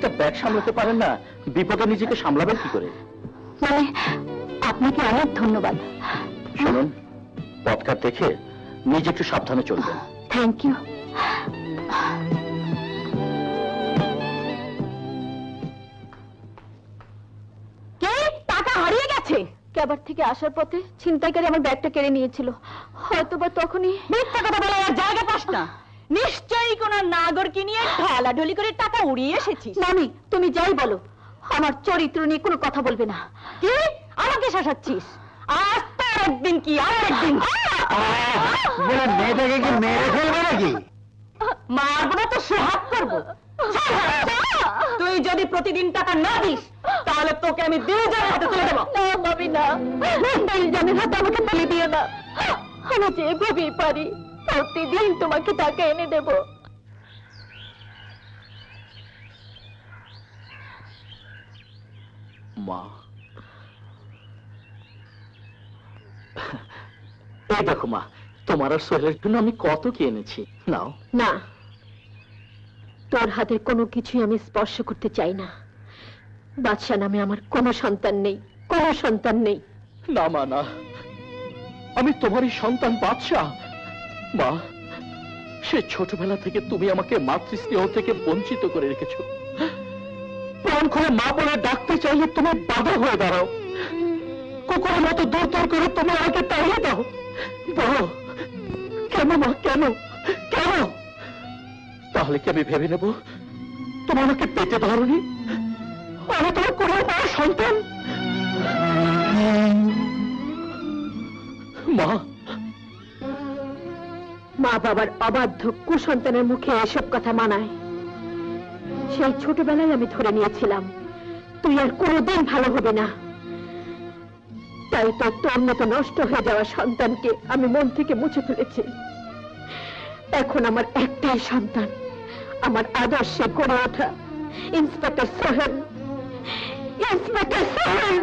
একটা ব্যাগ সামলাতে পারেন না, বিপদে নিজেকে সামলাবেন কি করে? মানে আপনাকে অনেক ধন্যবাদ। শুনুন, পথঘাট দেখে নিজে একটু সাবধানে চলবেন। Thank you. কে? টাকা হারিয়ে গেছে? ক্যাবার থেকে আসার পথে ছিনতাইকারী আমার ব্যাগটা কেড়ে নিয়েছিল। হয়তোবা তখনই। মিথ্যা কথা বলে আর জায়গা পাস না। নিশ্চয়ই কোন নাগরকে নিয়ে ঢালাঢলি করে টাকা উড়িয়ে এসেছিস। মামি, তুমি যাই বলো, আমার চরিত্র নিয়ে কোনো কথা বলবে না। কি আমাকে শাসাচ্ছিস? আজ তো একদিন কি আর একদিন। মেয়েটাকে কি মেরে ফেলবে নাকি? মারবো না তো সোহাগ করবো। তুই যদি প্রতিদিন টাকা না দিস তাহলে তোকে আমি দিলজানের হাতে তুলে দেবো। না ভাবি না, দিলজানের হাতে আমাকে তুলে দিও না। আমি যেভাবেই পারি প্রতিদিন তোমাকে টাকা এনে দেব। মা, এই দেখো মা, তোমার আর সোহেলের জন্য আমি কত কি এনেছি, নাও। না, তোর হাতের কোনো কিছুই আমি স্পর্শ করতে চাই না। বাদশা নামে আমার কোনো সন্তান নেই, কোনো সন্তান নেই। না মা, না, আমি তোমারই সন্তান বাদশা। মা, সে ছোটবেলা থেকে তুমি আমাকে মাতৃস্নেহ থেকে বঞ্চিত করে রেখেছো। প্রাণ খুলে মা বলে ডাকতে চাইলে তুমি বাধা হয়ে দাঁড়াও। কুকুরের মতো দূর দূর করে তুমি আমাকে তাড়িয়ে দাও। বলো কেন মা, কেন কেন? তাহলে কি আমি ভেবে নেব তুমি আমাকে পেটে ধরনি? আমি তোমার কোনো বড় সন্তান? মা, মা বাবার অবাধ্য কুসন্তানের মুখে এসব কথা মানায়? সেই ছোটবেলায় আমি ধরে নিয়েছিলাম তুই আর কোনোদিন ভালো হবে না। তাই তো তোর মতো নষ্ট হয়ে যাওয়া সন্তানকে আমি মন থেকে মুছে ফেলেছি। এখন আমার একটাই সন্তান, আমার আদর্শে গড়ে ওঠা ইন্সপেক্টর সোহেল। ইন্সপেক্টর সোহেল!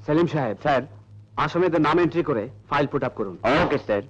সেলিম সাহেব, স্যার, আসামিদের নাম এন্ট্রি করে ফাইল পুট আপ করুন। Okay sir.